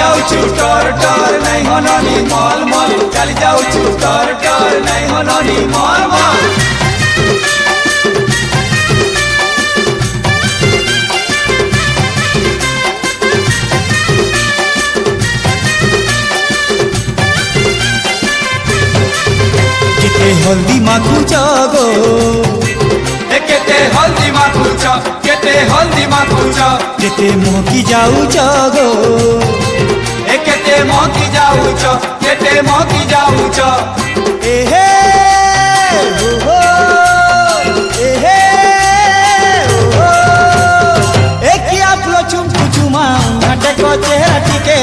जाऊछु टर टर नहीं होननी मल मल चली जाऊछु टर टर नहीं होननी मल मल केते हल्दी माखुच गो केते हल्दी माखुच केते हल्दी माखुच केते मोकी जाऊच गो केते मोकी जाऊच केते मोकी जाऊच एहे ओहो एहे ओहो एकी आपलो चुम चुमा नाटक चेहरा टिके